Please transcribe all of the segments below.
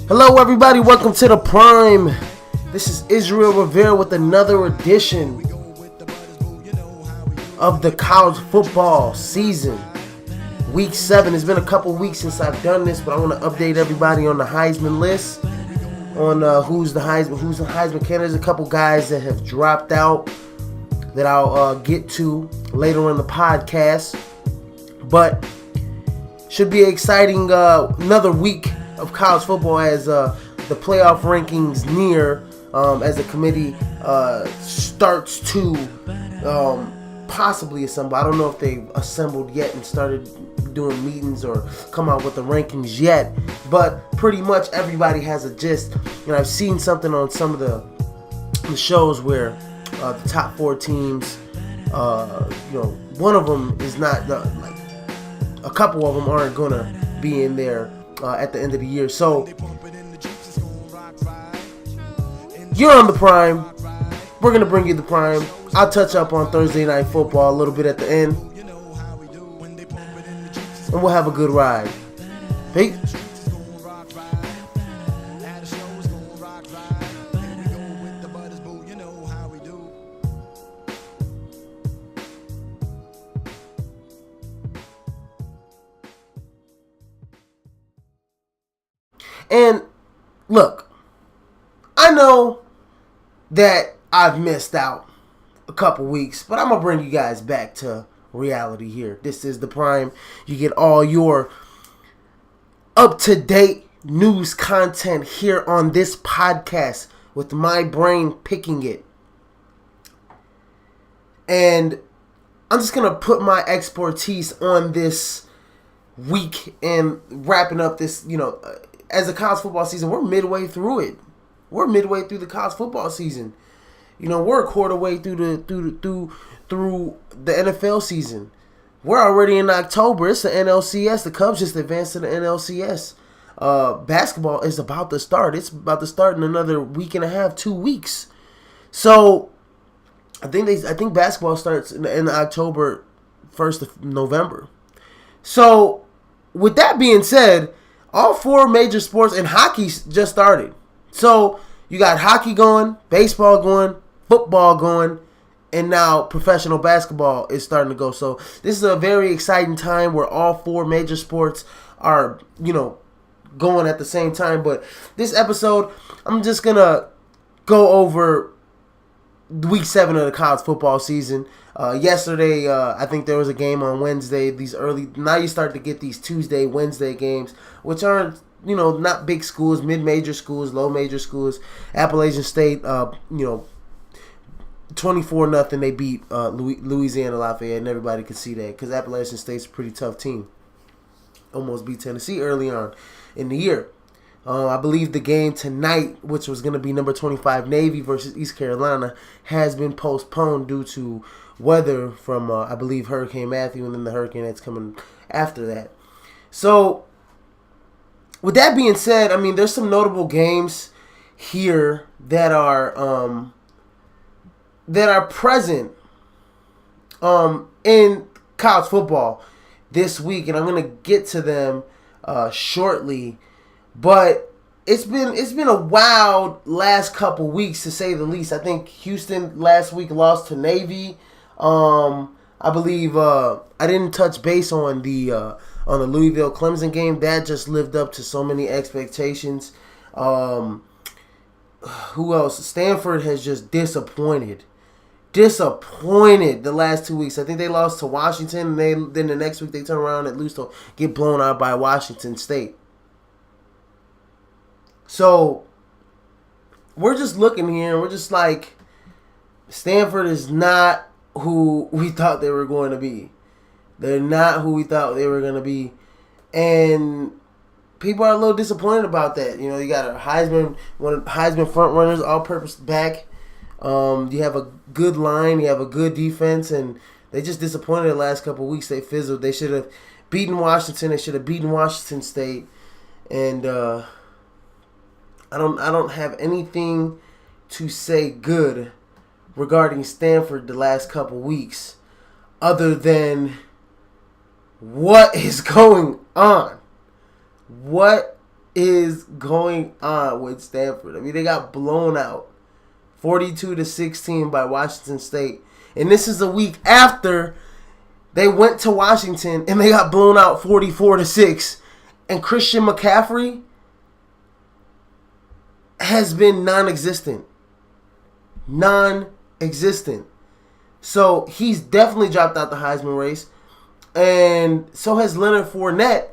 Hello everybody, welcome to the Prime. This is Israel Rivera with another edition of the college football season. Week 7. It's been a couple weeks since I've done this, but I want to update everybody on the Heisman list, on who's the Heisman candidate. There's a couple guys that have dropped out that I'll get to later in the podcast. But should be exciting another week of college football as the playoff rankings near, as the committee starts to possibly assemble. I don't know if they've assembled yet and started doing meetings or come out with the rankings yet, but pretty much everybody has a gist. And I've seen something on some of the shows where the top 4 teams, one of them is not, like a couple of them aren't gonna be in there at the end of the year. So you're on the Prime. We're gonna bring you the Prime. I'll touch up on Thursday Night Football a little bit at the end, and we'll have a good ride. Peace. And look, I know that I've missed out a couple weeks, but I'm going to bring you guys back to reality here. This is the Prime. You get all your up-to-date news content here on this podcast with my brain picking it. And I'm just going to put my expertise on this week and wrapping up this, as a college football season. We're midway through it. We're midway through the college football season. We're a quarter way through the NFL season. We're already in October. It's the NLCS. The Cubs just advanced to the NLCS. Basketball is about to start. It's about to start in another week and a half, 2 weeks. So I think basketball starts in October, 1st of November. So with that being said, all 4 major sports, and hockey just started. So you got hockey going, baseball going, football going, and now professional basketball is starting to go. So this is a very exciting time where all 4 major sports are, going at the same time. But this episode, I'm just going to go over week 7 of the college football season. Yesterday, I think there was a game on Wednesday. Now you start to get these Tuesday, Wednesday games, which aren't, not big schools, mid-major schools, low-major schools. Appalachian State, 24-0, they beat Louisiana Lafayette, and everybody could see that because Appalachian State's a pretty tough team. Almost beat Tennessee early on in the year. I believe the game tonight, which was going to be number 25 Navy versus East Carolina, has been postponed due to weather from, I believe, Hurricane Matthew and then the hurricane that's coming after that. So, with that being said, there's some notable games here that are present in college football this week, and I'm going to get to them shortly. But it's been a wild last couple weeks, to say the least. I think Houston last week lost to Navy. I believe I didn't touch base on the Louisville Clemson game. That just lived up to so many expectations. Who else? Stanford has just disappointed the last 2 weeks. I think they lost to Washington, and then the next week they turn around and lose to get blown out by Washington State. So we're just looking here and we're just like, Stanford is not who we thought they were going to be. They're not who we thought they were going to be. And people are a little disappointed about that. You got a one of the Heisman front runners, all-purpose back. You have a good line, you have a good defense, and they just disappointed the last couple of weeks. They fizzled. They should have beaten Washington. They should have beaten Washington State. And I don't have anything to say good regarding Stanford the last couple weeks other than what is going on. What is going on with Stanford? I mean, they got blown out 42-16 by Washington State. And this is a week after they went to Washington and they got blown out 44-6. And Christian McCaffrey has been non-existent. Non-existent. So he's definitely dropped out the Heisman race. And so has Leonard Fournette,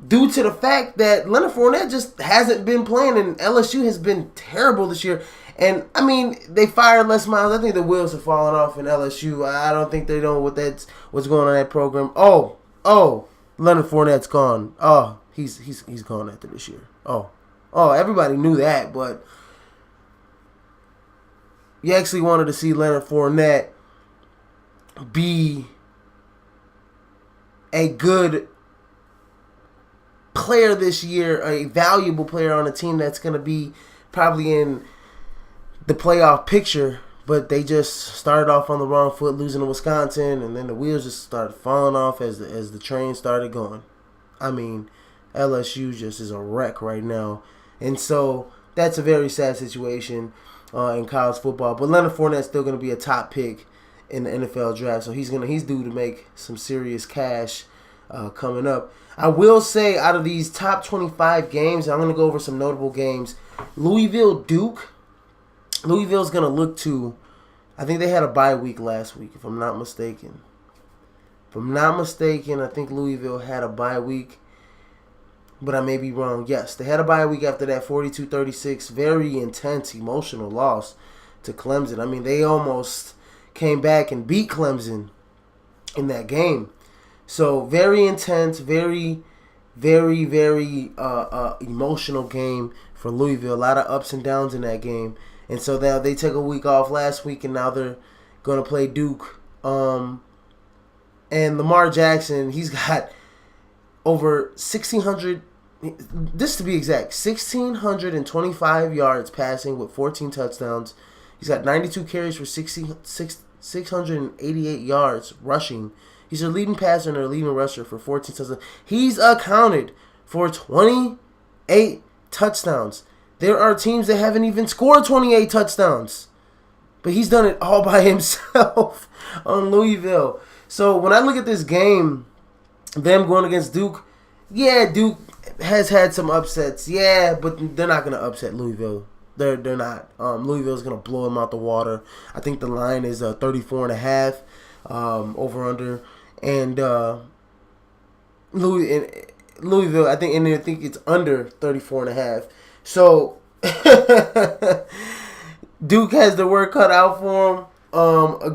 due to the fact that Leonard Fournette just hasn't been playing, and LSU has been terrible this year. And, I mean, they fired Les Miles. I think the wheels have fallen off in LSU. I don't think they know what's going on in that program. Oh, Leonard Fournette's gone. Oh, he's gone after this year. Oh, everybody knew that, but you actually wanted to see Leonard Fournette be a good player this year, a valuable player on a team that's going to be probably in the playoff picture, but they just started off on the wrong foot, losing to Wisconsin, and then the wheels just started falling off as the train started going. I mean, LSU just is a wreck right now, and so that's a very sad situation in college football. But Leonard Fournette's still going to be a top pick in the NFL draft, so he's due to make some serious cash coming up. I will say, out of these top 25 games, I'm going to go over some notable games. Louisville-Duke. Louisville's going to look to, I think they had a bye week last week, if I'm not mistaken. I think Louisville had a bye week, but I may be wrong. Yes, they had a bye week after that 42-36, very intense, emotional loss to Clemson. I mean, they almost came back and beat Clemson in that game. So, very intense, very, very, very emotional game for Louisville. A lot of ups and downs in that game. And so now they took a week off last week, and now they're going to play Duke. And Lamar Jackson, he's got over 1,600, this to be exact, 1,625 yards passing with 14 touchdowns. He's got 92 carries for 688 yards rushing. He's their leading passer and their leading rusher for 14 touchdowns. He's accounted for 28 touchdowns. There are teams that haven't even scored 28 touchdowns. But he's done it all by himself on Louisville. So when I look at this game, them going against Duke, yeah, Duke has had some upsets. Yeah, but they're not going to upset Louisville. They're not. Louisville's going to blow them out the water. I think the line is 34.5 over under. And Louisville, I think it's under 34.5. So Duke has the work cut out for him.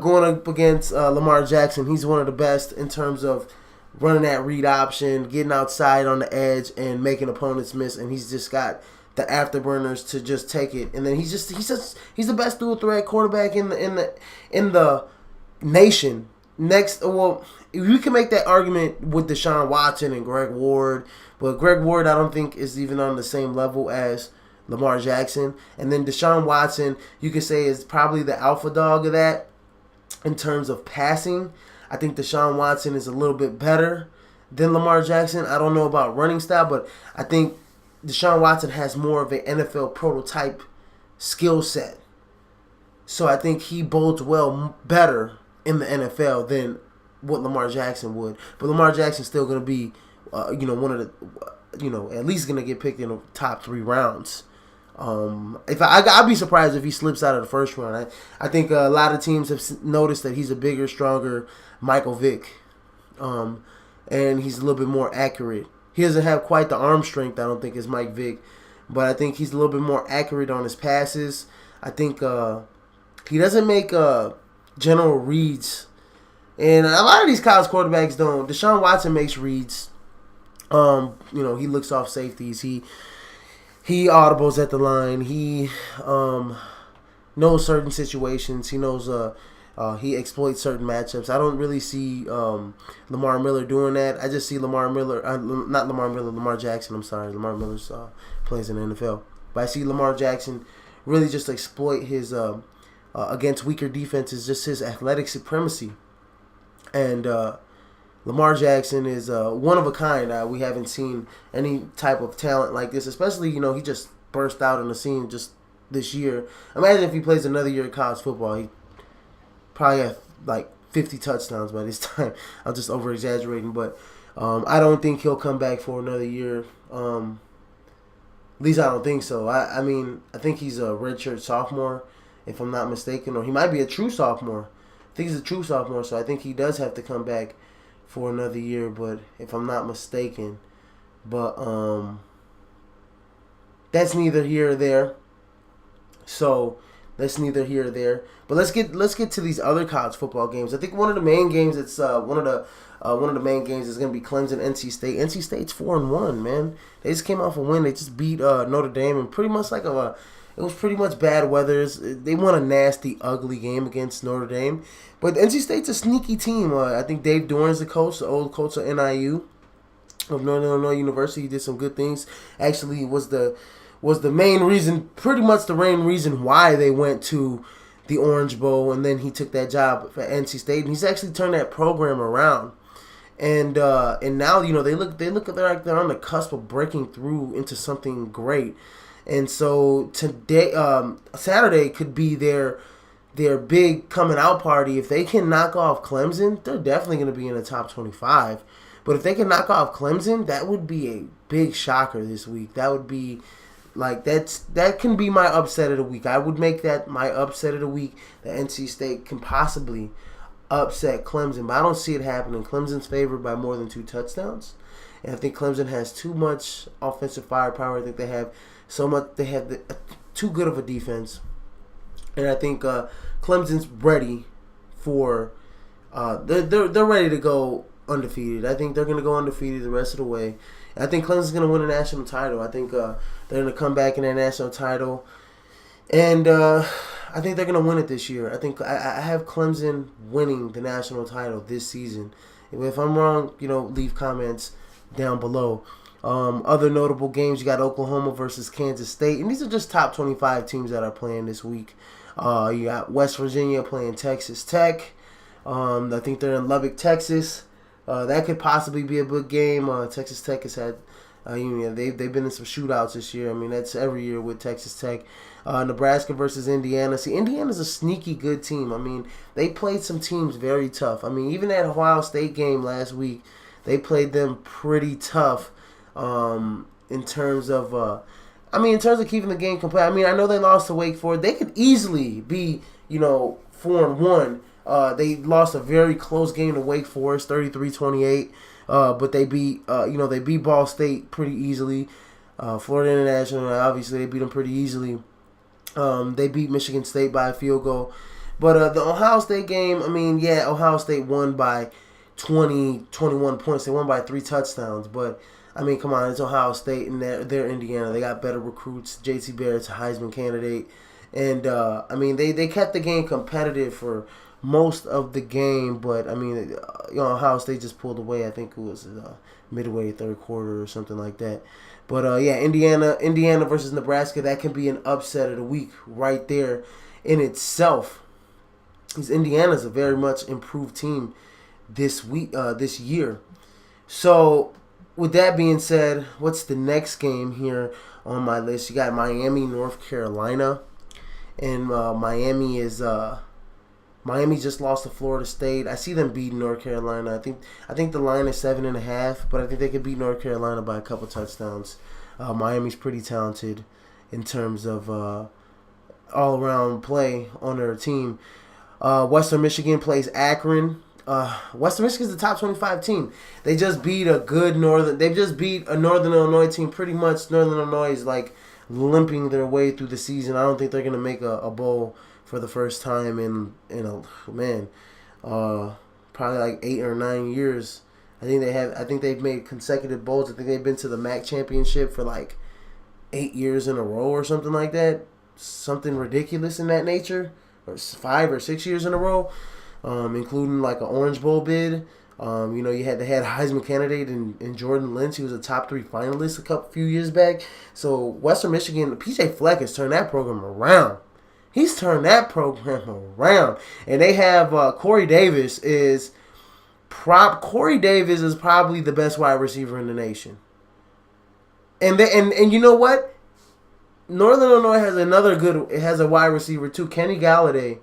Going up against Lamar Jackson, he's one of the best in terms of running that read option, getting outside on the edge, and making opponents miss. And he's just got the afterburners to just take it. And then he's the best dual threat quarterback in the nation. Next, well, you can make that argument with Deshaun Watson and Greg Ward, but Greg Ward I don't think is even on the same level as Lamar Jackson. And then Deshaun Watson, you could say, is probably the alpha dog of that in terms of passing. I think Deshaun Watson is a little bit better than Lamar Jackson. I don't know about running style, but I think Deshaun Watson has more of an NFL prototype skill set. So I think he bodes well better in the NFL than what Lamar Jackson would. But Lamar Jackson's still going to be, one of the, at least going to get picked in the top 3 rounds. I'd be surprised if he slips out of the first round. I think a lot of teams have noticed that he's a bigger, stronger Michael Vick, and he's a little bit more accurate. He doesn't have quite the arm strength, I don't think, as Mike Vick, but I think he's a little bit more accurate on his passes. I think he doesn't make general reads, and a lot of these college quarterbacks don't. Deshaun Watson makes reads. He looks off safeties. He audibles at the line. He knows certain situations. He knows he exploits certain matchups. I don't really see Lamar Miller doing that. I just see Lamar Jackson. I'm sorry. Lamar Miller's plays in the NFL. But I see Lamar Jackson really just exploit his against weaker defenses, just his athletic supremacy. And Lamar Jackson is one of a kind. We haven't seen any type of talent like this, especially, he just burst out on the scene just this year. Imagine if he plays another year of college football. He probably have like 50 touchdowns by this time. I'm just over exaggerating, but I don't think he'll come back for another year. At least I don't think so. I mean, I think he's a redshirt sophomore, if I'm not mistaken, or he might be a true sophomore. I think he's a true sophomore, so I think he does have to come back for another year, but if I'm not mistaken. But that's neither here or there. So that's neither here or there. But let's get to these other college football games. I think one of the main games one of the main games is going to be Clemson NC State. NC State's 4-1, man. They just came off a win. They just beat Notre Dame, and pretty much it was pretty much bad weather. They won a nasty, ugly game against Notre Dame. But NC State's a sneaky team. I think Dave Doran's the coach, the old coach of NIU, of Northern Illinois University. He did some good things. Actually, was the main reason, pretty much the main reason why they went to the Orange Bowl, and then he took that job for NC State, and he's actually turned that program around. And now they look like they're on the cusp of breaking through into something great. And so today, Saturday could be their big coming out party. If they can knock off Clemson, they're definitely going to be in the top 25. But if they can knock off Clemson, that would be a big shocker this week. That would be that can be my upset of the week. I would make that my upset of the week. That NC State can possibly upset Clemson, but I don't see it happening. Clemson's favored by more than 2 touchdowns, and I think Clemson has too much offensive firepower. I think they have so much. They have too good of a defense, and I think Clemson's ready for. They're ready to go undefeated. I think they're going to go undefeated the rest of the way. I think Clemson's going to win a national title. I think they're going to come back in that national title. And I think they're going to win it this year. I think I have Clemson winning the national title this season. If I'm wrong, leave comments down below. Other notable games, you got Oklahoma versus Kansas State. And these are just top 25 teams that are playing this week. You got West Virginia playing Texas Tech. I think they're in Lubbock, Texas. That could possibly be a good game. Texas Tech has had, they've been in some shootouts this year. I mean, that's every year with Texas Tech. Nebraska versus Indiana. See, Indiana's a sneaky good team. I mean, they played some teams very tough. I mean, even that Ohio State game last week, they played them pretty tough in terms of keeping the game competitive. I mean, I know they lost to Wake Forest. They could easily be, 4-1. They lost a very close game to Wake Forest, 33-28. But they beat Ball State pretty easily. Florida International, obviously, they beat them pretty easily. They beat Michigan State by a field goal. But the Ohio State game, I mean, yeah, Ohio State won by 21 points. They won by 3 touchdowns. But, I mean, come on, it's Ohio State and they're Indiana. They got better recruits. J.T. Barrett's a Heisman candidate. And, I mean, they kept the game competitive for most of the game. But, I mean, Ohio State just pulled away. I think it was midway, third quarter or something like that. But, yeah, Indiana versus Nebraska, that can be an upset of the week right there in itself. Because Indiana's a very much improved team this year. So, with that being said, what's the next game here on my list? You got Miami, North Carolina. And Miami just lost to Florida State. I see them beating North Carolina. I think the line is 7.5, but I think they could beat North Carolina by a couple touchdowns. Miami's pretty talented in terms of all-around play on their team. Western Michigan plays Akron. Western Michigan's the top 25 team. They just beat a Northern Illinois team. Pretty much Northern Illinois is like limping their way through the season. I don't think they're gonna make a bowl for the first time in probably like 8 or 9 years. I think they've made consecutive bowls. I think they've been to the MAC championship for like 8 years in a row or something like that. Something ridiculous in that nature, or 5 or 6 years in a row, including like an Orange Bowl bid. They had a Heisman candidate in Jordan Lynch. He was a top 3 finalist a few years back. So Western Michigan, PJ Fleck has turned that program around. He's turned that program around. And they have Corey Davis is Corey Davis is probably the best wide receiver in the nation. And you know what? Northern Illinois has a wide receiver too, Kenny Galladay.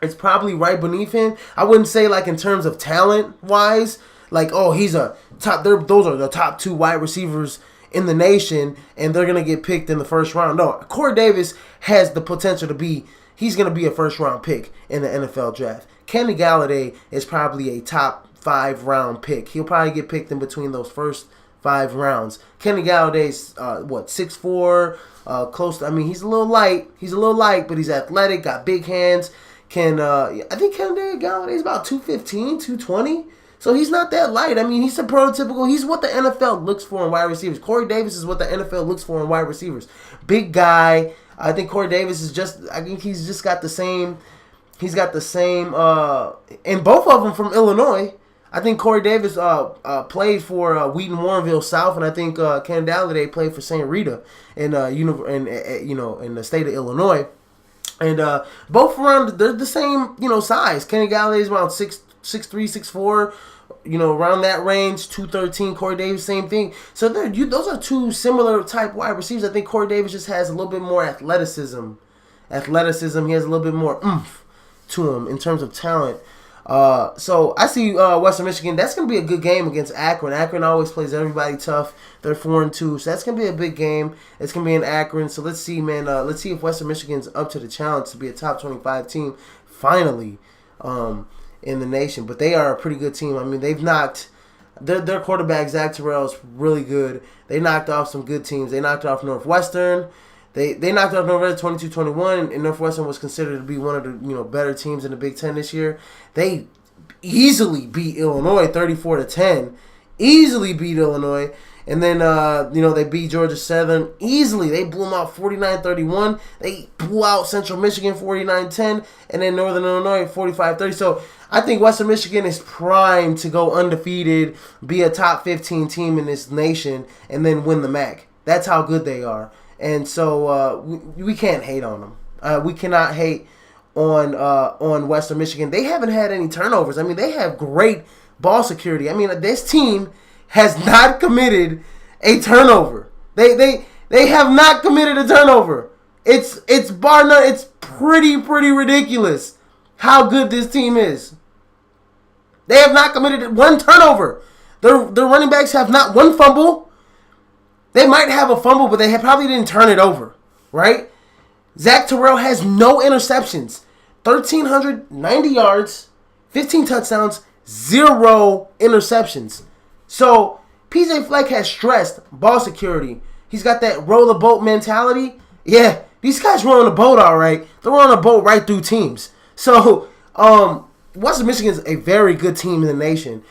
It's probably right beneath him. I wouldn't say like in terms of talent wise, like he's a top. Those are the top 2 wide receivers in the nation, and they're gonna get picked in the first round. No, Corey Davis has the potential to be. He's gonna be a first round pick in the NFL draft. Kenny Galladay is probably a top 5 round pick. He'll probably get picked in between those first 5 rounds. Kenny Galladay's 6'4", close to, he's a little light. He's a little light, but he's athletic, got big hands. I think Kenny Galladay's about 215, 220. So he's not that light. He's a prototypical. He's what the NFL looks for in wide receivers. Corey Davis is what the NFL looks for in wide receivers. Big guy. I think Corey Davis is he's just got the same. He's got the same. And both of them from Illinois. I think Corey Davis played for Wheaton Warrenville South, and I think Ken Galladay played for St. Rita in in the state of Illinois. And both around, they're the same size. Kenny Galladay is around 6'3", 6'4", around that range. 213. Corey Davis, same thing. So those are 2 similar type wide receivers. I think Corey Davis just has a little bit more athleticism. He has a little bit more oomph to him in terms of talent. So I see Western Michigan. That's going to be a good game against Akron. Akron always plays everybody tough. They're 4-2, so that's going to be a big game. It's going to be in Akron. So let's see, man. Let's see if Western Michigan's up to the challenge to be a top 25 team finally in the nation. But they are a pretty good team. They've knocked their quarterback Zach Terrell is really good. They knocked off some good teams. They knocked off Northwestern. They knocked off Northwestern 22-21, and Northwestern was considered to be one of the better teams in the Big Ten this year. They easily beat Illinois 34-10. Easily beat Illinois. And then they beat Georgia Southern easily. They blew them out 49-31. They blew out Central Michigan 49-10, and then Northern Illinois 45-30. So I think Western Michigan is primed to go undefeated, be a top 15 team in this nation, and then win the MAC. That's how good they are. And so we can't hate on them. We cannot hate on Western Michigan. They haven't had any turnovers. They have great ball security. This team has not committed a turnover. They have not committed a turnover. It's bar none. It's pretty ridiculous how good this team is. They have not committed 1 turnover. Their running backs have not 1 fumble. They might have a fumble, but they probably didn't turn it over, right? Zach Terrell has no interceptions. 1,390 yards, 15 touchdowns, 0 interceptions. So, PJ Fleck has stressed ball security. He's got that roll the boat mentality. Yeah, these guys run on the boat all right. They're on a boat right through teams. So, Western Michigan is a very good team in the nation.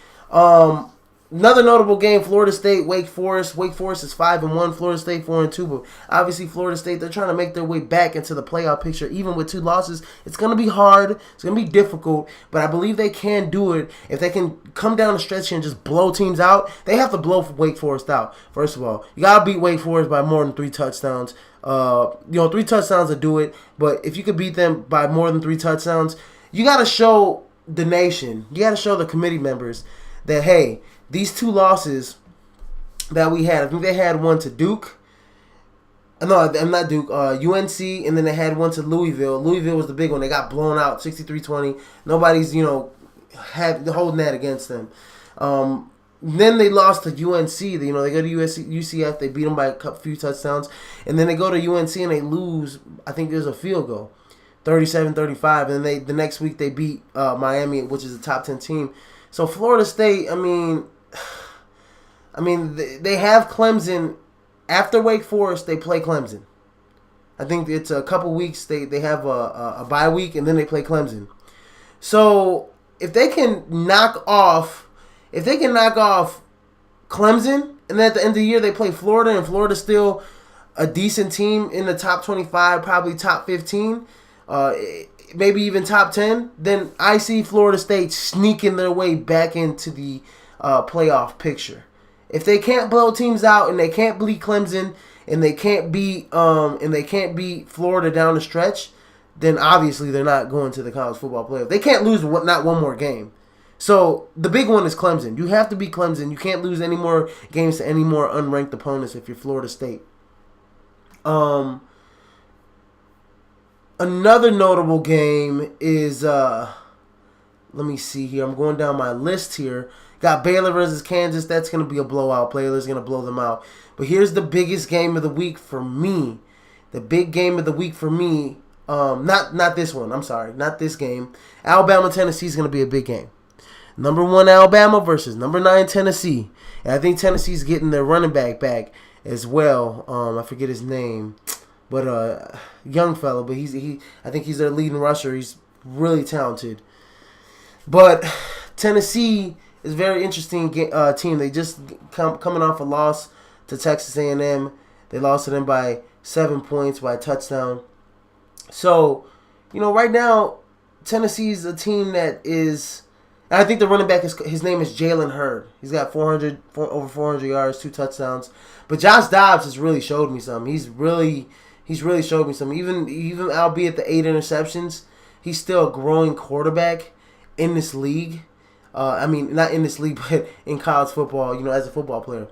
Another notable game, Florida State, Wake Forest. Wake Forest is 5-1, Florida State 4-2. But obviously, Florida State, they're trying to make their way back into the playoff picture. Even with 2 losses, it's going to be hard. It's going to be difficult. But I believe they can do it if they can come down the stretch and just blow teams out. They have to blow Wake Forest out. First of all, you got to beat Wake Forest by more than 3 touchdowns. 3 touchdowns to do it. But if you could beat them by more than 3 touchdowns, you got to show the nation, you got to show the committee members that, hey, these 2 losses that we had, I think they had one to Duke. No, I'm not Duke. UNC, and then they had one to Louisville. Louisville was the big one. They got blown out 63-20. Nobody's, had holding that against them. Then they lost to UNC. They go to UCF. They beat them by a few touchdowns. And then they go to UNC and they lose. I think there's a field goal, 37-35. And then the next week they beat Miami, which is a top 10 team. So Florida State, they have Clemson. After Wake Forest, they play Clemson. I think it's a couple weeks. They have a bye week, and then they play Clemson. So if they can knock off Clemson, and then at the end of the year they play Florida, and Florida's still a decent team in the top 25, probably top 15, maybe even top 10, then I see Florida State sneaking their way back into the playoff picture. If they can't blow teams out and they can't beat Clemson and they can't beat Florida down the stretch, then obviously they're not going to the college football playoff. They can't lose not one more game. So the big one is Clemson. You have to beat Clemson. You can't lose any more games to any more unranked opponents if you're Florida State. Another notable game is let me see here. I'm going down my list here. Got Baylor versus Kansas. That's going to be a blowout. Baylor's going to blow them out. But here's the biggest game of the week for me. The big game of the week for me. Not this one. I'm sorry. Not this game. Alabama, Tennessee is going to be a big game. Number 1 Alabama versus number 9 Tennessee. And I think Tennessee's getting their running back as well. I forget his name. But young fellow. But I think he's their leading rusher. He's really talented. But Tennessee is a very interesting team. They just coming off a loss to Texas A&M. They lost to them by 7 points, by a touchdown. So, right now, Tennessee's a team that is... I think the running back, his name is Jalen Hurd. He's got over 400 yards, 2 touchdowns. But Josh Dobbs has really showed me something. He's really showed me something. Even albeit the 8 interceptions, he's still a growing quarterback in this league. I mean, not in this league, but in college football, as a football player.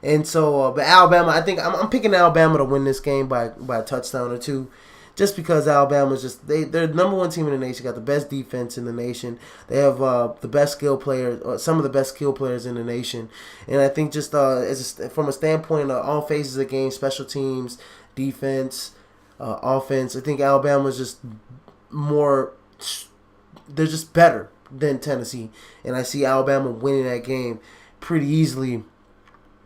And so, but Alabama, I think I'm picking Alabama to win this game by a touchdown or 2. Just because Alabama's they're the number 1 team in the nation, got the best defense in the nation. They have the best skill players, or some of the best skill players in the nation. And I think just from a standpoint of all phases of the game, special teams, defense, offense, I think Alabama's just more, they're just better than Tennessee. And I see Alabama winning that game pretty easily.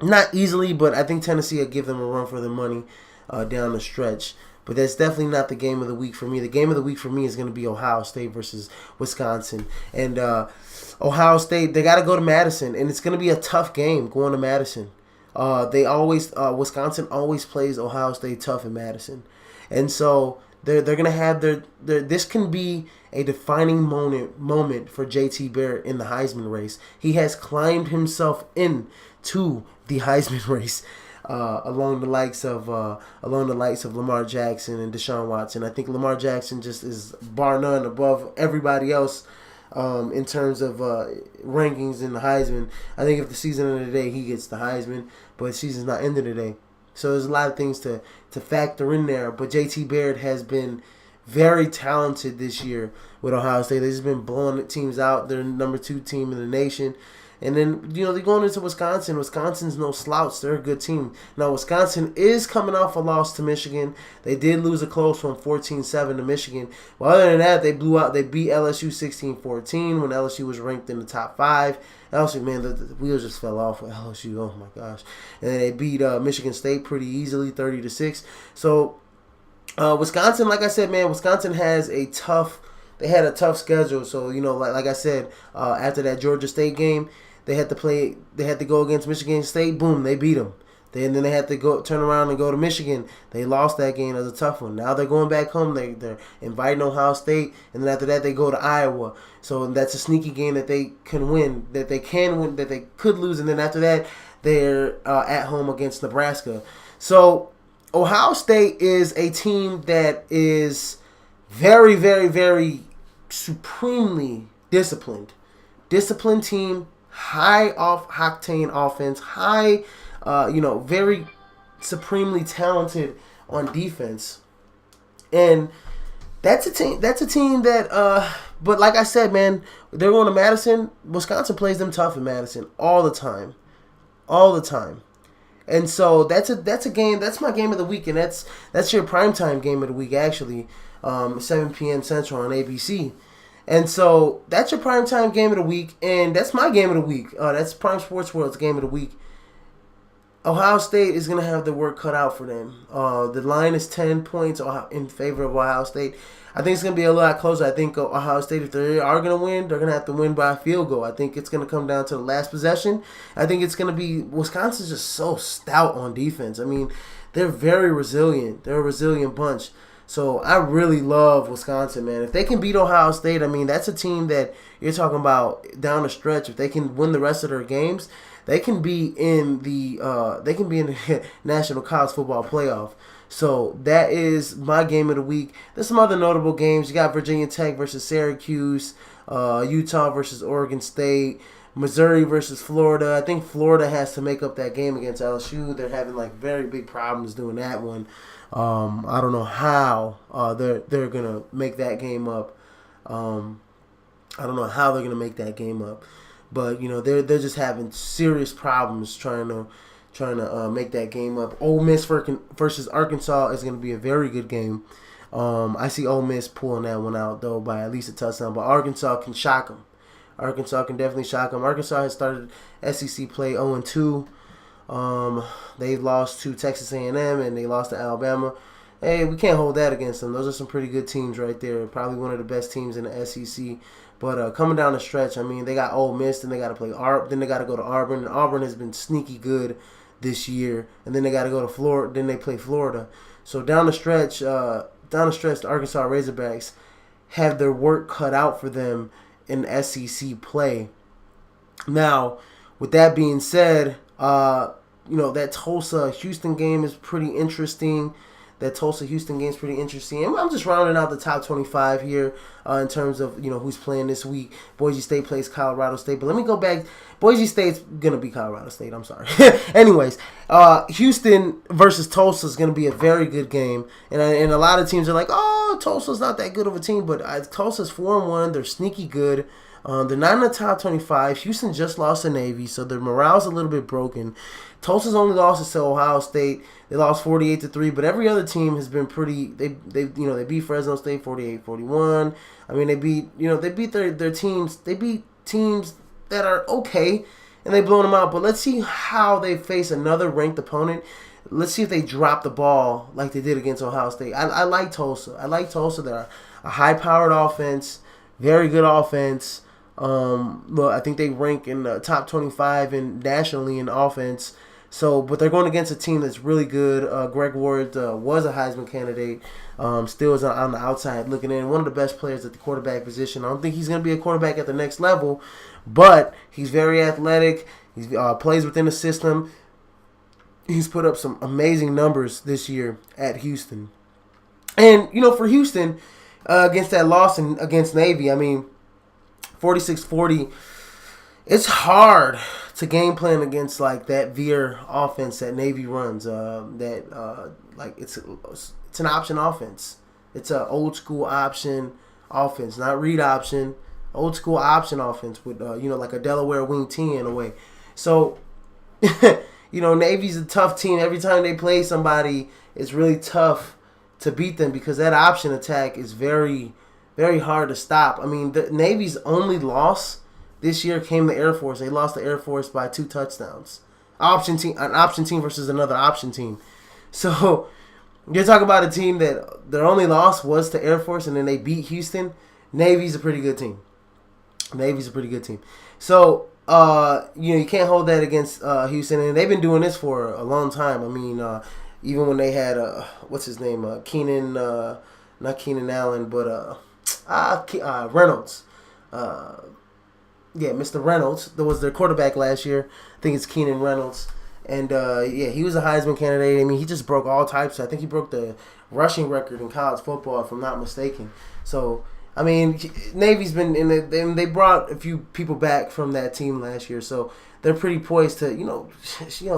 Not easily, but I think Tennessee will give them a run for their money down the stretch. But that's definitely not the game of the week for me. The game of the week for me is going to be Ohio State versus Wisconsin. And Ohio State, they got to go to Madison. And it's going to be a tough game going to Madison. Wisconsin always plays Ohio State tough in Madison. And so they're going to have this can be a defining moment for JT Barrett in the Heisman race. He has climbed himself into the Heisman race. Along the likes of Lamar Jackson and Deshaun Watson. I think Lamar Jackson just is bar none above everybody else in terms of rankings in the Heisman. I think if the season ended today, he gets the Heisman, but the season's not ended today. So there's a lot of things to factor in there. But JT Barrett has been very talented this year with Ohio State. They've just been blowing the teams out. They're the number 2 team in the nation. And then, they're going into Wisconsin. Wisconsin's no slouch. They're a good team. Now, Wisconsin is coming off a loss to Michigan. They did lose a close one, 14-7 to Michigan. But other than that, they beat LSU 16-14 when LSU was ranked in the top 5. LSU, man, the wheels just fell off with LSU. Oh, my gosh. And then they beat Michigan State pretty easily, 30-6. So, Wisconsin, like I said, man, Wisconsin has they had a tough schedule. So, like I said, after that Georgia State game, they had to go against Michigan State. Boom, they beat them. Then they had to turn around and go to Michigan. They lost that game as a tough one. Now they're going back home. They're inviting Ohio State, and then after that they go to Iowa. So that's a sneaky game that they can win, that they could lose, and then after that they're at home against Nebraska. So Ohio State is a team that is very, very, very supremely disciplined. Disciplined team. High octane offense, very supremely talented on defense, and that's a team that. But like I said, man, they're going to Madison. Wisconsin plays them tough in Madison all the time, and so that's a game. That's my game of the week, and that's your primetime game of the week actually, 7 p.m. Central on ABC. And so that's your primetime game of the week, and that's my game of the week. That's Prime Sports World's game of the week. Ohio State is going to have the work cut out for them. The line is 10 points in favor of Ohio State. I think it's going to be a lot closer. I think Ohio State, if they are going to win, they're going to have to win by a field goal. I think it's going to come down to the last possession. I think it's going to be – Wisconsin's just so stout on defense. I mean, they're very resilient. They're a resilient bunch. So I really love Wisconsin, man. If they can beat Ohio State, I mean, that's a team that you're talking about down the stretch. If they can win the rest of their games, they can be in the National College Football Playoff. So that is my game of the week. There's some other notable games. You got Virginia Tech versus Syracuse. Utah versus Oregon State, Missouri versus Florida. I think Florida has to make up that game against LSU. They're having like very big problems doing that one. I don't know how they're gonna make that game up. I don't know how they're gonna make that game up, but they're just having serious problems trying to make that game up. Ole Miss versus Arkansas is gonna be a very good game. I see Ole Miss pulling that one out though by at least a touchdown, but Arkansas can shock them. Arkansas can definitely shock them. Arkansas has started SEC play 0-2. They lost to Texas A&M and they lost to Alabama. Hey, we can't hold that against them. Those are some pretty good teams right there. Probably one of the best teams in the SEC. But coming down the stretch, I mean, they got Ole Miss, then they got to play then they got to go to Auburn. And Auburn has been sneaky good this year. And then they got to go to Florida. Then they play Florida. So down the stretch, the Arkansas Razorbacks have their work cut out for them in SEC play. Now, with that being said, that Tulsa-Houston game is pretty interesting. And I'm just rounding out the top 25 here in terms of, who's playing this week. Boise State plays Colorado State. But let me go back. Boise State's going to be Colorado State. I'm sorry. Anyways, Houston versus Tulsa is going to be a very good game. And a lot of teams are like, oh, Tulsa's not that good of a team. But Tulsa's 4-1. They're sneaky good. They're not in the top 25. Houston just lost to Navy, so their morale's a little bit broken. Tulsa's only lost to Ohio State. They lost 48-3, but every other team has been pretty. They beat Fresno State 48-41. I mean, they beat their teams. They beat teams that are okay, and they blown them out. But let's see how they face another ranked opponent. Let's see if they drop the ball like they did against Ohio State. I like Tulsa. They're a high-powered offense, very good offense. Look, I think they rank in the top 25 nationally in offense. So, but they're going against a team that's really good. Greg Ward was a Heisman candidate. Still is on the outside looking in. One of the best players at the quarterback position. I don't think he's going to be a quarterback at the next level, but he's very athletic. He plays within the system. He's put up some amazing numbers this year at Houston. And, for Houston, against that loss against Navy, I mean, 46-40, it's hard to game plan against like that veer offense that Navy runs. It's an option offense. It's an old school option offense, not read option. Old school option offense with like a Delaware wing T in a way. So Navy's a tough team. Every time they play somebody, it's really tough to beat them because that option attack is very, very hard to stop. I mean, the Navy's only loss this year came to Air Force. They lost to Air Force by 2 touchdowns. An option team versus another option team. So you're talking about a team that their only loss was to Air Force, and then they beat Houston. Navy's a pretty good team. So you can't hold that against Houston, and they've been doing this for a long time. I mean, even when they had what's his name, not Keenan Allen, but Reynolds. Mr. Reynolds. That was their quarterback last year. I think it's Keenan Reynolds. And, he was a Heisman candidate. I mean, he just broke all types. I think he broke the rushing record in college football, if I'm not mistaken. So, I mean, Navy's been in the, they brought a few people back from that team last year. So, they're pretty poised to,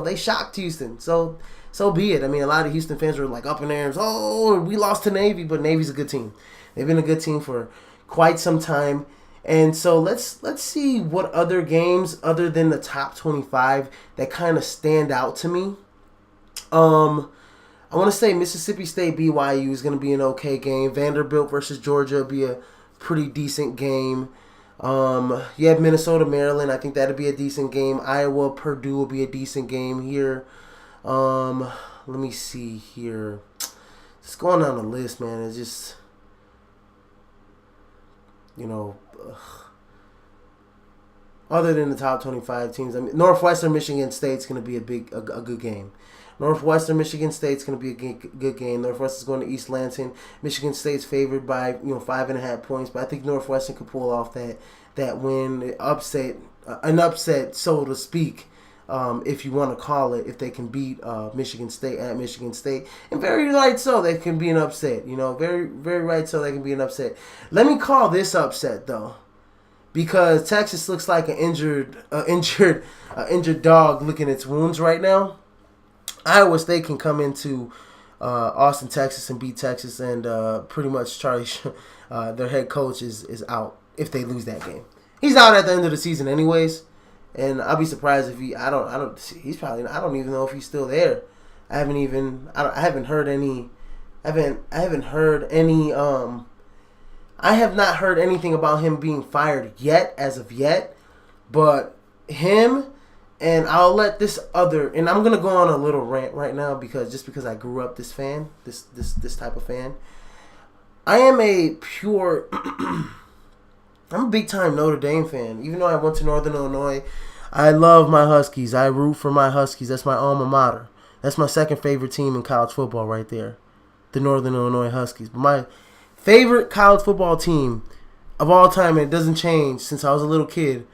they shocked Houston. So be it. I mean, a lot of Houston fans were like up in arms. Oh, we lost to Navy, but Navy's a good team. They've been a good team for quite some time. And so let's see what other games other than the top 25 that kind of stand out to me. I want to say Mississippi State BYU is going to be an okay game. Vanderbilt versus Georgia will be a pretty decent game. You have Minnesota Maryland. I think that'll be a decent game. Iowa Purdue will be a decent game here. Let me see here. Just going down the list, man. It's just other than the top 25 teams, I mean, Northwestern Michigan State's going to be a good game. Northwestern Michigan State's going to be a good game. Northwestern's going to East Lansing. Michigan State's favored by 5.5 points, but I think Northwestern could pull off that win, an upset, so to speak. If you want to call it, if they can beat Michigan State at Michigan State. And very right so, they can be an upset. Very, very right so they can be an upset. Let me call this upset, though. because Texas looks like an injured dog licking its wounds right now. Iowa State can come into Austin, Texas, and beat Texas, and pretty much Charlie, their head coach, is out if they lose that game. He's out at the end of the season, anyways, and I'll be surprised if I don't even know if he's still there. I have not heard anything about him being fired yet, as of yet, but him. And I'll let and I'm gonna go on a little rant right now because I grew up this type of fan. I am I'm a big time Notre Dame fan. Even though I went to Northern Illinois, I love my Huskies. I root for my Huskies. That's my alma mater. That's my second favorite team in college football right there, the Northern Illinois Huskies. But my favorite college football team of all time, and it doesn't change since I was a little kid,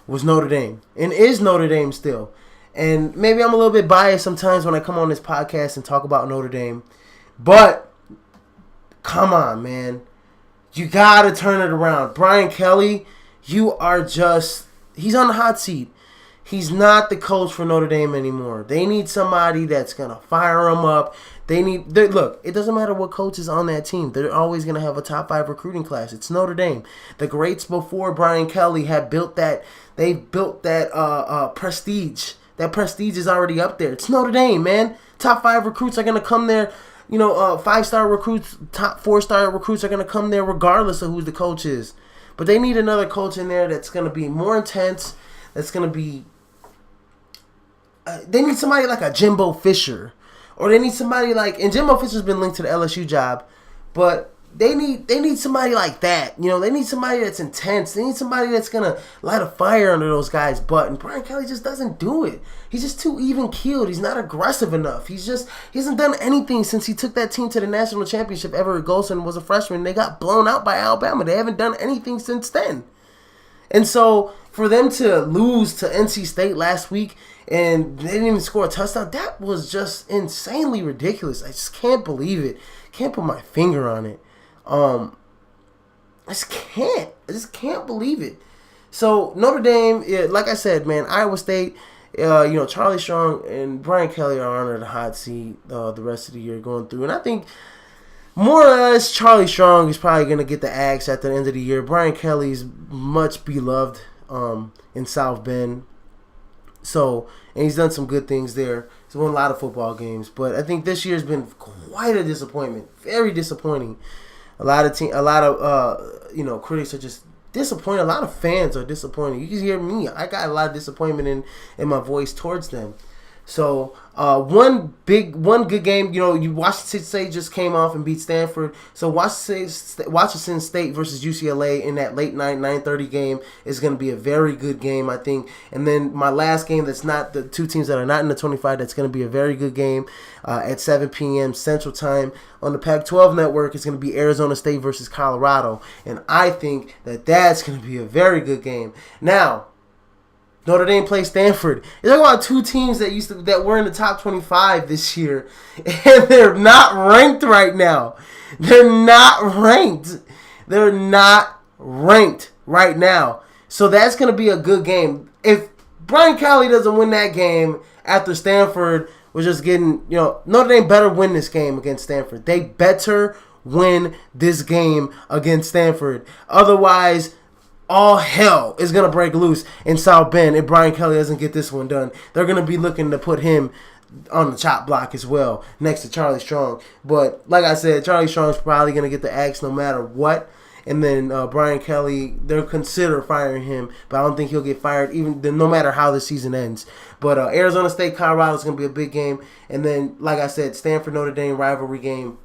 was Notre Dame, and is Notre Dame still. And maybe I'm a little bit biased sometimes when I come on this podcast and talk about Notre Dame, but come on, man. You got to turn it around. Brian Kelly, he's on the hot seat. He's not the coach for Notre Dame anymore. They need somebody that's going to fire him up. Look, it doesn't matter what coach is on that team. They're always going to have a top 5 recruiting class. It's Notre Dame. The greats before Brian Kelly have built that. They built that prestige. That prestige is already up there. It's Notre Dame, man. Top 5 recruits are going to come there. 5-star recruits, top 4-star recruits are going to come there regardless of who the coach is. But they need another coach in there that's going to be more intense. That's going to be... they need somebody like a Jimbo Fisher. Or they need somebody like... And Jimbo Fisher's been linked to the LSU job. But they need somebody like that. They need somebody that's intense. They need somebody that's going to light a fire under those guys' butt. And Brian Kelly just doesn't do it. He's just too even-keeled. He's not aggressive enough. He hasn't done anything since he took that team to the national championship. Everett Golson was a freshman. They got blown out by Alabama. They haven't done anything since then. And so for them to lose to NC State last week and they didn't even score a touchdown, that was just insanely ridiculous. I just can't believe it. Can't put my finger on it. I just can't believe it. So Notre Dame, like I said, man, Iowa State, Charlie Strong and Brian Kelly are on the hot seat the rest of the year going through. And I think more or less Charlie Strong is probably going to get the axe at the end of the year. Brian Kelly's much beloved in South Bend. So, and he's done some good things there. He's won a lot of football games. But I think this year's been quite a disappointment. Very disappointing. A lot of critics are just disappointed. A lot of fans are disappointed. You can hear me. I got a lot of disappointment in my voice towards them. So one good game, Washington State just came off and beat Stanford. So Washington State versus UCLA in that late night 9:30 game is going to be a very good game, I think. And then my last game, that's not the two teams that are not in the 25, that's going to be a very good game at 7 p.m. Central Time on the Pac-12 network. It's going to be Arizona State versus Colorado, and I think that's going to be a very good game. Now, Notre Dame plays Stanford. You're talking about two teams that were in the top 25 this year, and they're not ranked right now. They're not ranked. They're not ranked right now. So that's going to be a good game. If Brian Kelly doesn't win that game after Stanford was just getting, Notre Dame better win this game against Stanford. They better win this game against Stanford. Otherwise, all hell is going to break loose in South Bend if Brian Kelly doesn't get this one done. They're going to be looking to put him on the chop block as well, next to Charlie Strong. But like I said, Charlie Strong's probably going to get the axe no matter what. And then Brian Kelly, they'll consider firing him, but I don't think he'll get fired no matter how the season ends. But Arizona State, Colorado is going to be a big game. And then, like I said, Stanford, Notre Dame rivalry game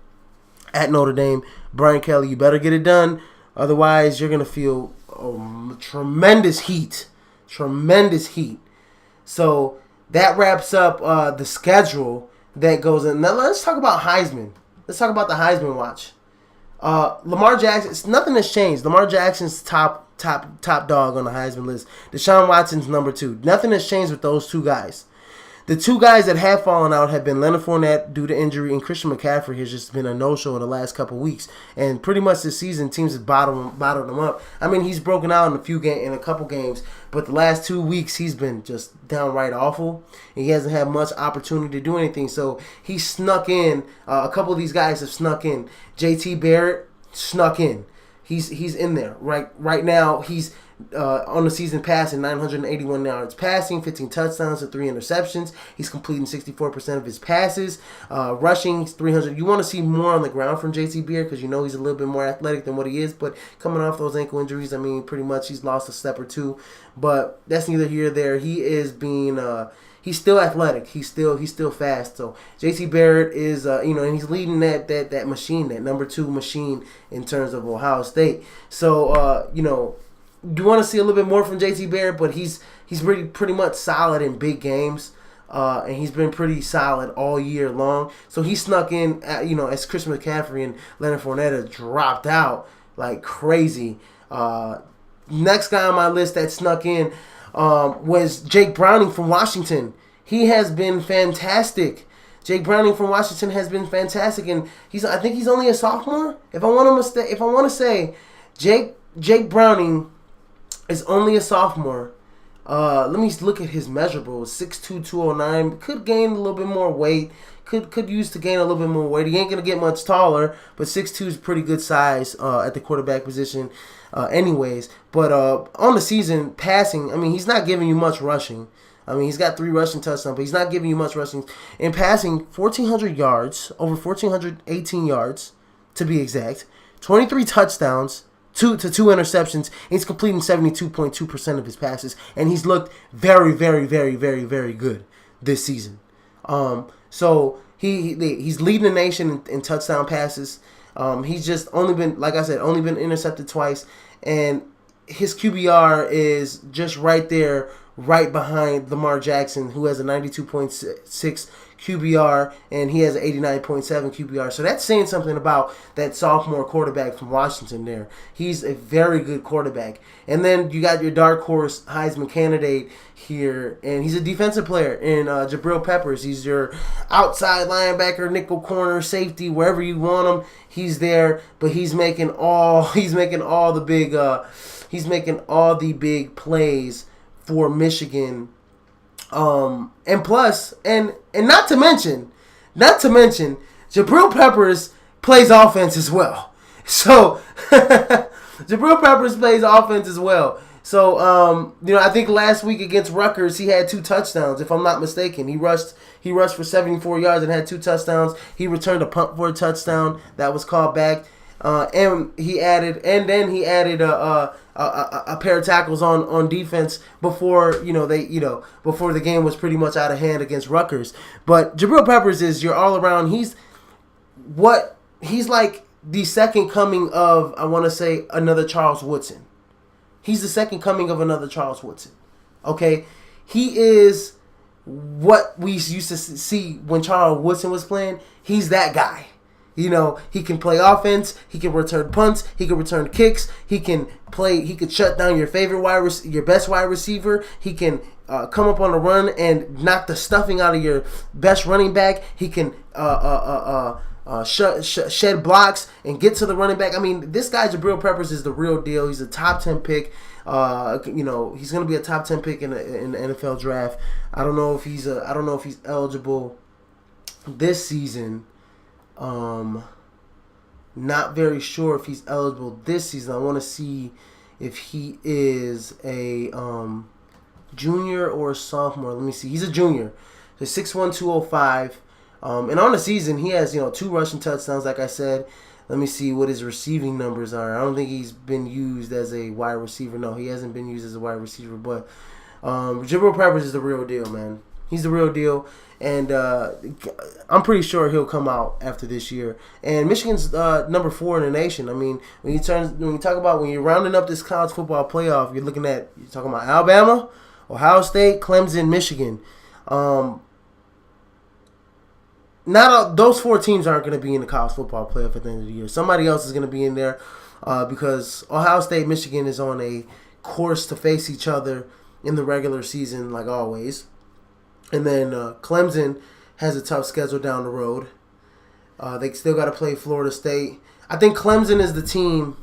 at Notre Dame. Brian Kelly, you better get it done. Otherwise, you're going to feel tremendous heat. So that wraps up the schedule that goes in. Now let's talk about Heisman. Let's talk about the Heisman watch. Lamar Jackson, nothing has changed. Lamar Jackson's top dog on the Heisman list. Deshaun Watson's number 2. Nothing has changed with those two guys. The two guys that have fallen out have been Leonard Fournette due to injury, and Christian McCaffrey has just been a no-show in the last couple weeks. And pretty much this season, teams have bottled him up. I mean, he's broken out in a couple games, but the last 2 weeks he's been just downright awful. And he hasn't had much opportunity to do anything. So he snuck in. A couple of these guys have snuck in. J.T. Barrett snuck in. He's in there right now. He's on the season passing 981 yards passing, 15 touchdowns and 3 interceptions. He's completing 64% of his passes. Rushing 300. You want to see more on the ground from J.T. Barrett because you know he's a little bit more athletic than what he is. But coming off those ankle injuries, I mean, pretty much he's lost a step or two. But that's neither here nor there. He is being he's still athletic. He's still fast. So J.T. Barrett is and he's leading that machine, that number 2 machine in terms of Ohio State. So you want to see a little bit more from J.T. Barrett, but he's pretty much solid in big games. And he's been pretty solid all year long. So he snuck in, as Chris McCaffrey and Leonard Fournette have dropped out like crazy. Next guy on my list that snuck in was Jake Browning from Washington. He has been fantastic. Jake Browning from Washington has been fantastic, and I think he's only a sophomore. If I want to say, Jake Browning is only a sophomore. Let me look at his measurables. 6'2", 209. Could gain a little bit more weight. Could use to gain a little bit more weight. He ain't going to get much taller, but 6'2" is pretty good size at the quarterback position anyways. But on the season, passing, I mean, he's not giving you much rushing. I mean, he's got 3 rushing touchdowns, but he's not giving you much rushing. In passing, 1,400 yards, over 1,418 yards to be exact. 23 touchdowns. 2 interceptions. He's completing 72.2% of his passes, and he's looked very, very, very, very, very good this season. So he's leading the nation in touchdown passes. He's just only been intercepted twice, and his QBR is just right there, right behind Lamar Jackson, who has a 92.6 QBR, and he has an 89.7 QBR. So that's saying something about that sophomore quarterback from Washington there. He's a very good quarterback. And then you got your dark horse Heisman candidate here, and he's a defensive player in Jabril Peppers. He's your outside linebacker, nickel corner, safety, wherever you want him. He's there, but he's making all the big plays for Michigan. And plus, and not to mention, Jabril Peppers plays offense as well. So, Jabril Peppers plays offense as well. So, I think last week against Rutgers, he had 2 touchdowns, if I'm not mistaken. He rushed for 74 yards and had 2 touchdowns. He returned a punt for a touchdown that was called back. And then he added a pair of tackles on defense before before the game was pretty much out of hand against Rutgers. But Jabril Peppers is your all around. He's like the second coming of, I want to say, another Charles Woodson. He's the second coming of another Charles Woodson. Okay, he is what we used to see when Charles Woodson was playing. He's that guy. He can play offense. He can return punts. He can return kicks. He can shut down your your best wide receiver. He can come up on the run and knock the stuffing out of your best running back. He can shed blocks and get to the running back. I mean, this guy Jabril Peppers is the real deal. He's a top 10 pick. He's going to be a top 10 pick in the NFL draft. I don't know if he's eligible this season. Not very sure if he's eligible this season. I want to see if he is a junior or a sophomore. Let me see. He's a junior. So 6'1", 205. And on the season, he has 2 rushing touchdowns, like I said. Let me see what his receiving numbers are. I don't think he's been used as a wide receiver. No, he hasn't been used as a wide receiver. But Jabril Peppers is the real deal, man. He's the real deal. And I'm pretty sure he'll come out after this year. And Michigan's number 4 in the nation. I mean, when you're rounding up this college football playoff, you're talking about Alabama, Ohio State, Clemson, Michigan. Those 4 teams aren't going to be in the college football playoff at the end of the year. Somebody else is going to be in there because Ohio State, Michigan is on a course to face each other in the regular season, like always. And then Clemson has a tough schedule down the road. They still got to play Florida State. I think Clemson is the team.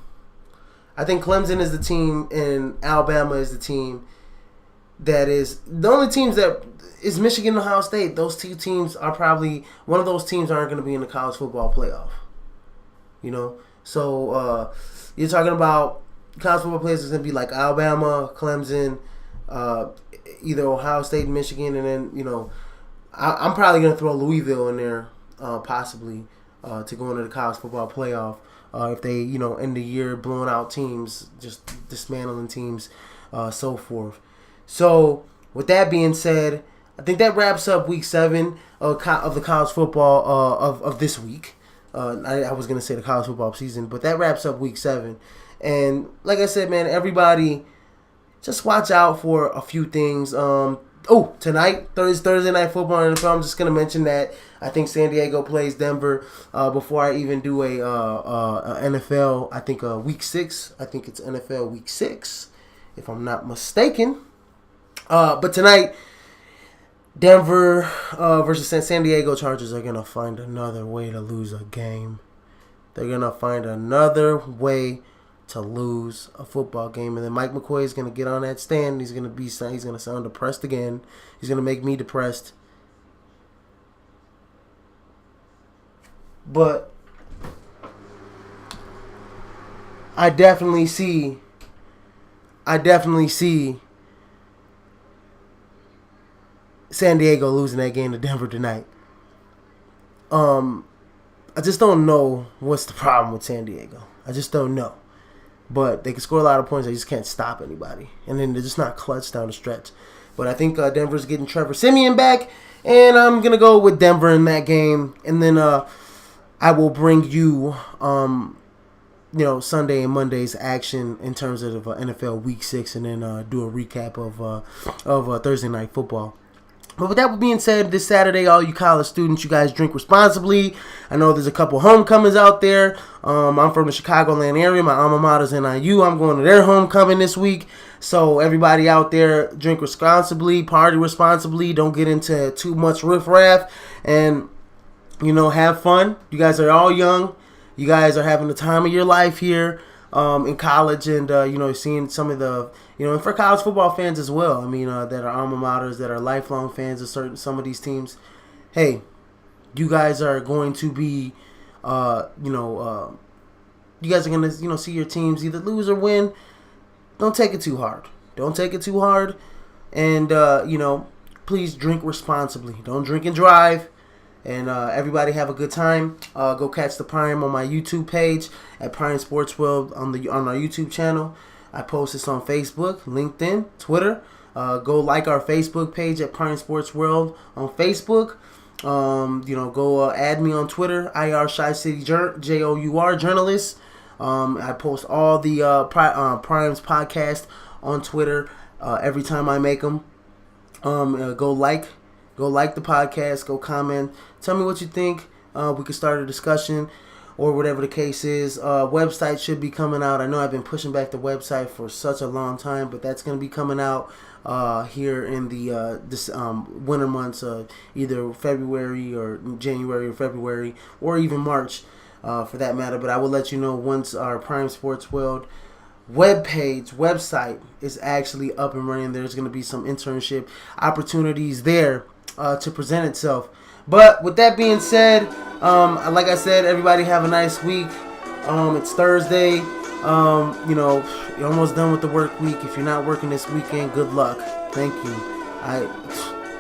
And Alabama is the team that is the only teams that is Michigan and Ohio State. Those two teams are probably one of those teams aren't going to be in the college football playoff. So you're talking about college football players is going to be like Alabama, Clemson, either Ohio State, Michigan, and then I'm probably going to throw Louisville in there possibly to go into the college football playoff if they end the year blowing out teams, just dismantling teams, so forth. So with that being said, I think that wraps up week 7 of the college football of this week. I was going to say the college football season, but that wraps up week 7. And like I said, man, everybody just watch out for a few things. Tonight, Thursday Night Football in the NFL, I'm just going to mention that I think San Diego plays Denver before I even do a NFL, I think week 6. I think it's NFL week 6, if I'm not mistaken. But tonight, Denver versus San Diego Chargers are going to find another way to lose a game. They're going to find another way to lose a football game. And then Mike McCoy is going to get on that stand. He's going to sound depressed again. He's going to make me depressed. But I definitely see San Diego losing that game to Denver tonight. I just don't know what's the problem with San Diego. I just don't know. But they can score a lot of points. They just can't stop anybody. And then they're just not clutch down the stretch. But I think Denver's getting Trevor Siemian back. And I'm going to go with Denver in that game. And then I will bring you, Sunday and Monday's action in terms of NFL Week 6. And then do a recap of Thursday Night Football. But with that being said, this Saturday, all you college students, you guys drink responsibly. I know there's a couple homecomings out there. I'm from the Chicagoland area. My alma mater's NIU. I'm going to their homecoming this week. So everybody out there, drink responsibly, party responsibly. Don't get into too much riffraff. And, have fun. You guys are all young. You guys are having the time of your life here in college. And, seeing some of the... and for college football fans as well, that are alma maters, that are lifelong fans of some of these teams, hey, you guys are going to be, you guys are going to, see your teams either lose or win. Don't take it too hard. And, please drink responsibly. Don't drink and drive. And everybody have a good time. Go catch the Prime on my YouTube page at Prime Sports World on our YouTube channel. I post this on Facebook, LinkedIn, Twitter. Go like our Facebook page at Prime Sports World on Facebook. Go add me on Twitter, IR Shy City JOUR journalist. I post all the Prime's podcast on Twitter every time I make them. Go like the podcast. Go comment. Tell me what you think. We can start a discussion. Or whatever the case is. Website should be coming out. I know I've been pushing back the website for such a long time, but that's going to be coming out here in the this winter months, either February or January or February, or even March for that matter. But I will let you know once our Prime Sports World website is actually up and running. There's going to be some internship opportunities there to present itself. But with that being said, like I said, everybody have a nice week. It's Thursday. You're almost done with the work week. If you're not working this weekend, good luck. Thank you.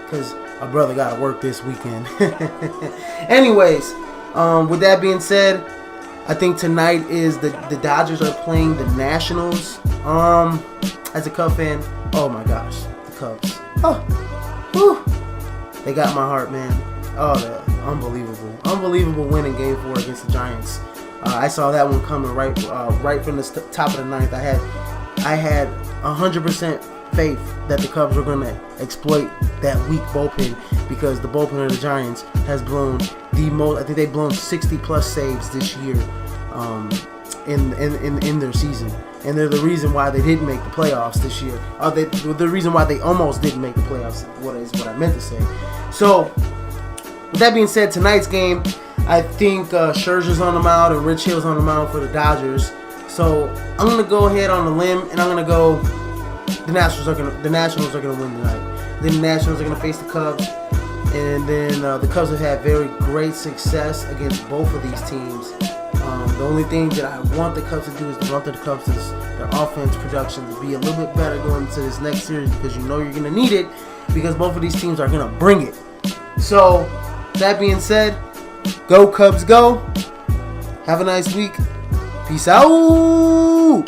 Because my brother got to work this weekend. Anyways, with that being said, I think tonight is the Dodgers are playing the Nationals. As a Cub fan, oh my gosh, the Cubs. Oh, whew. They got my heart, man. Oh, unbelievable win in Game 4 against the Giants. I saw that one coming right from the top of the ninth. I had 100% faith that the Cubs were going to exploit that weak bullpen because the bullpen of the Giants has blown the most. I think they've blown 60 plus saves this year. in their season, and they're the reason why they didn't make the playoffs this year. The reason why they almost didn't make the playoffs. What is what I meant to say. So, with that being said, tonight's game, I think Scherzer's on the mound and Rich Hill's on the mound for the Dodgers. So I'm gonna go ahead on a limb and I'm gonna go. The Nationals are gonna win tonight. Then the Nationals are gonna face the Cubs, and then the Cubs have had very great success against both of these teams. The only thing that I want the Cubs to do is their offense production to be a little bit better going into this next series, because you know you're gonna need it, because both of these teams are gonna bring it. So that being said, go Cubs go. Have a nice week. Peace out.